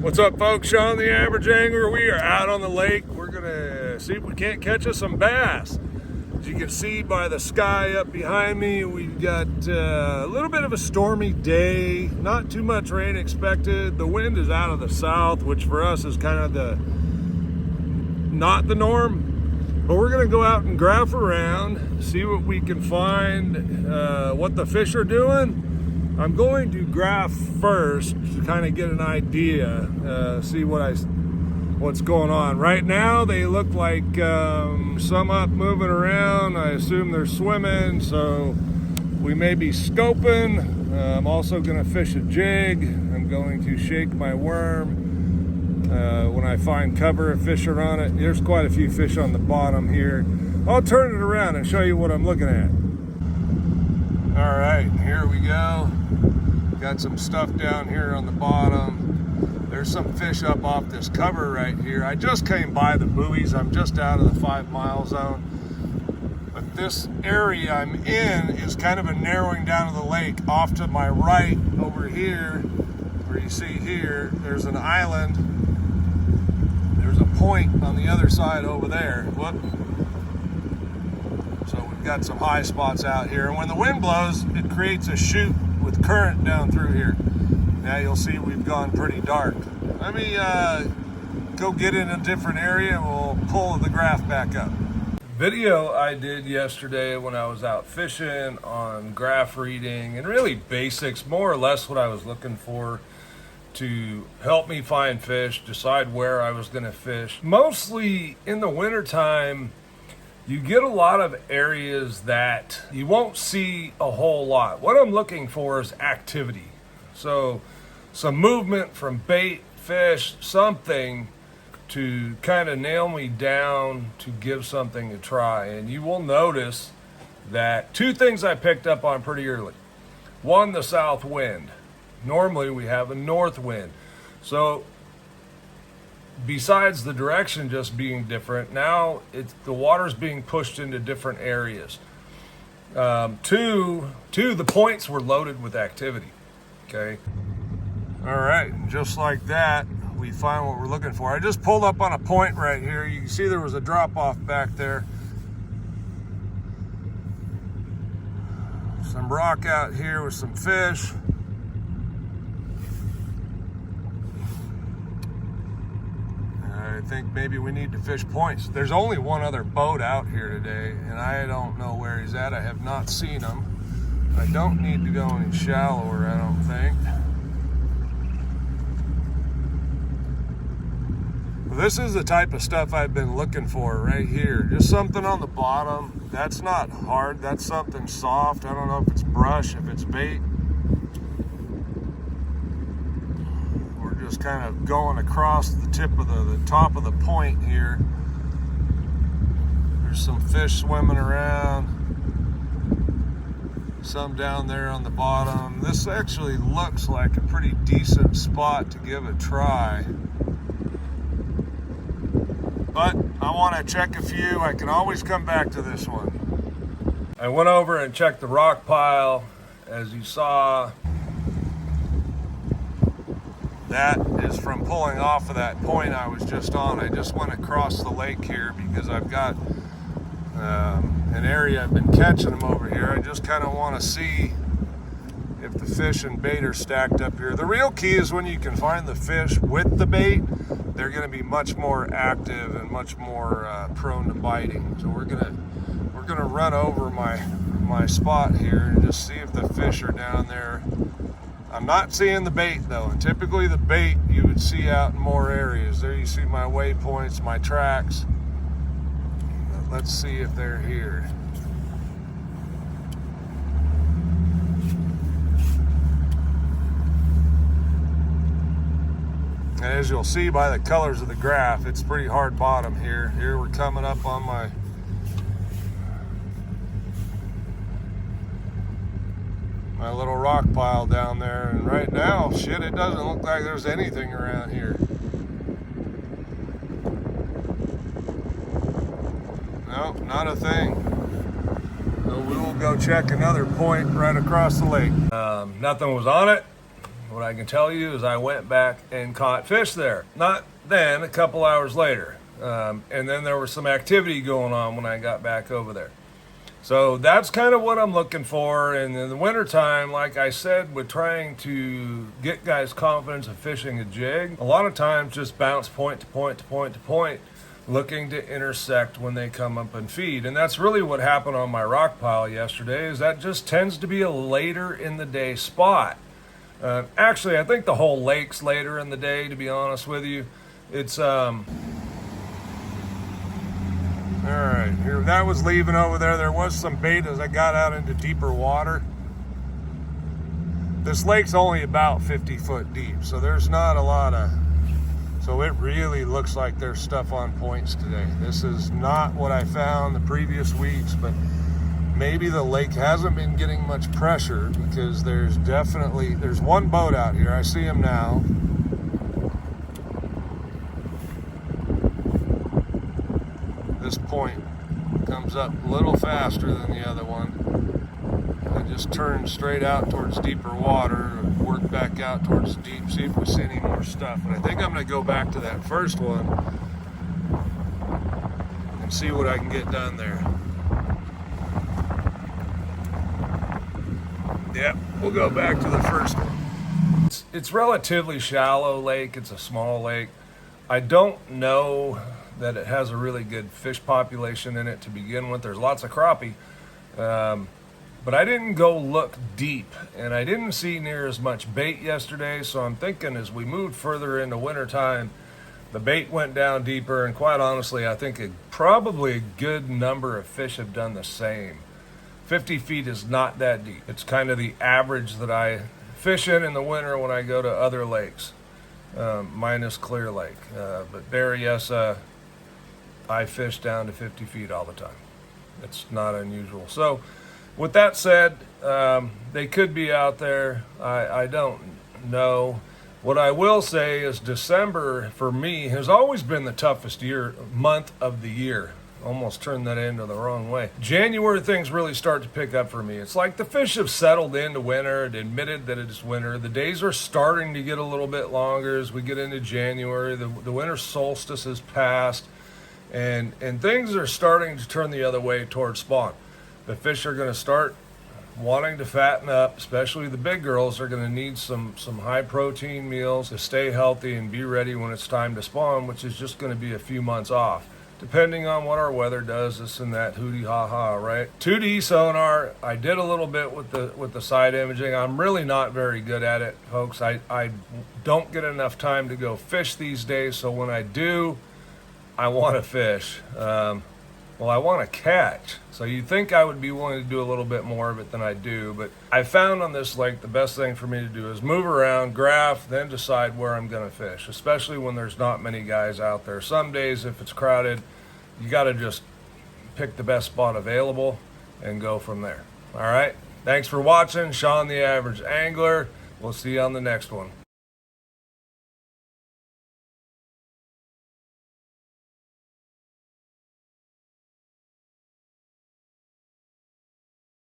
What's up, folks? Sean the Average Angler. We are out on the lake. We're gonna see if we can't catch us some bass. As you can see by the sky up behind me, we've got a little bit of a stormy day. Not too much rain expected. The wind is out of the south, which for us is kind of not the norm. But we're gonna go out and graph around, see what we can find, what the fish are doing. I'm going to graph first to kind of get an idea, see what's going on. Right now they look like some up moving around. I assume they're swimming, so we may be scoping. I'm also going to fish a jig. I'm going to shake my worm. When I find cover, fish are on it. There's quite a few fish on the bottom here. I'll turn it around and show you what I'm looking at. All right, here we go. Got some stuff down here on the bottom. There's some fish up off this cover right here. I just came by the buoys. I'm just out of the 5 mile zone. But this area I'm in is kind of a narrowing down of the lake. Off to my right over here, where you see here, there's an island. There's a point on the other side over there. Whoop. So we've got some high spots out here. And when the wind blows, it creates a chute with current down through here. Now you'll see we've gone pretty dark. Let me go get in a different area and we'll pull the graph back up. Video I did yesterday when I was out fishing on graph reading and really basics, more or less what I was looking for to help me find fish, decide where I was gonna fish. Mostly in the wintertime, you get a lot of areas that you won't see a whole lot. What I'm looking for is activity. So some movement from bait, fish, something to kind of nail me down to give something a try. And you will notice that two things I picked up on pretty early. One, the south wind. Normally we have a north wind. So besides the direction just being different, now the water's being pushed into different areas. Two, the points were loaded with activity. Okay. All right, just like that, we find what we're looking for. I just pulled up on a point right here. You can see there was a drop off back there. Some rock out here with some fish. I think maybe we need to fish points. There's only one other boat out here today, and I don't know where he's at. I have not seen him. I don't need to go any shallower, I don't think. This is the type of stuff I've been looking for right here. Just something on the bottom. That's not hard. That's something soft. I don't know if it's brush, if it's bait. Just kind of going across the tip of the top of the point here. There's some fish swimming around, some down there on the bottom. This actually looks like a pretty decent spot to give a try, but I want to check a few. I can always come back to this one. I went over and checked the rock pile. As you saw, that is from pulling off of that point I was just on. I just went across the lake here because I've got an area I've been catching them over here. I just kind of want to see if the fish and bait are stacked up here. The real key is when you can find the fish with the bait, they're going to be much more active and much more prone to biting. So we're gonna run over my spot here and just see if the fish are down there. I'm not seeing the bait though, and typically the bait you would see out in more areas. There you see my waypoints, my tracks. But let's see if they're here. And as you'll see by the colors of the graph, it's pretty hard bottom here. Here we're coming up on my little rock pile down there, and right now, shit, it doesn't look like there's anything around here. Nope, not a thing. So we will go check another point right across the lake. Nothing was on it. What I can tell you is I went back and caught fish there. Not then, a couple hours later. And then there was some activity going on when I got back over there. So that's kind of what I'm looking for. And in the wintertime, like I said, with trying to get guys' confidence of fishing a jig, a lot of times just bounce point to point to point to point, looking to intersect when they come up and feed. And that's really what happened on my rock pile yesterday, is that just tends to be a later in the day spot. Actually, I think the whole lake's later in the day, to be honest with you. It's, all right, here, that was leaving over there. There was some bait as I got out into deeper water. This lake's only about 50 foot deep, so there's not a lot of, so it really looks like there's stuff on points today. This is not what I found the previous weeks, but maybe the lake hasn't been getting much pressure, because there's one boat out here. I see him now. This point comes up a little faster than the other one. I just turned straight out towards deeper water, work back out towards the deep, see if we see any more stuff. And I think I'm going to go back to that first one and see what I can get done there. Yep, we'll go back to the first one. It's relatively shallow lake. It's a small lake. I don't know that it has a really good fish population in it to begin with. There's lots of crappie, but I didn't go look deep, and I didn't see near as much bait yesterday. So I'm thinking as we moved further into wintertime, the bait went down deeper, and quite honestly, I think probably a good number of fish have done the same. 50 feet is not that deep. It's kind of the average that I fish in the winter when I go to other lakes, minus Clear Lake. But Berryessa, I fish down to 50 feet all the time. It's not unusual. So with that said, they could be out there. I don't know. What I will say is December for me has always been the toughest month of the year. Almost turned that into the wrong way. January, things really start to pick up for me. It's like the fish have settled into winter and admitted that it's winter. The days are starting to get a little bit longer as we get into January. The winter solstice has passed, and things are starting to turn the other way towards spawn. The fish are going to start wanting to fatten up, especially the big girls are going to need some high protein meals to stay healthy and be ready when it's time to spawn, which is just going to be a few months off, depending on what our weather does, this and that, hootie ha ha, right? 2D sonar, I did a little bit with the side imaging. I'm really not very good at it, folks. I don't get enough time to go fish these days, so when I do, I want to fish. Well, I want to catch. So you'd think I would be willing to do a little bit more of it than I do, but I found on this lake the best thing for me to do is move around, graph, then decide where I'm going to fish, especially when there's not many guys out there. Some days, if it's crowded, you got to just pick the best spot available and go from there. All right? Thanks for watching. Sean the Average Angler. We'll see you on the next one.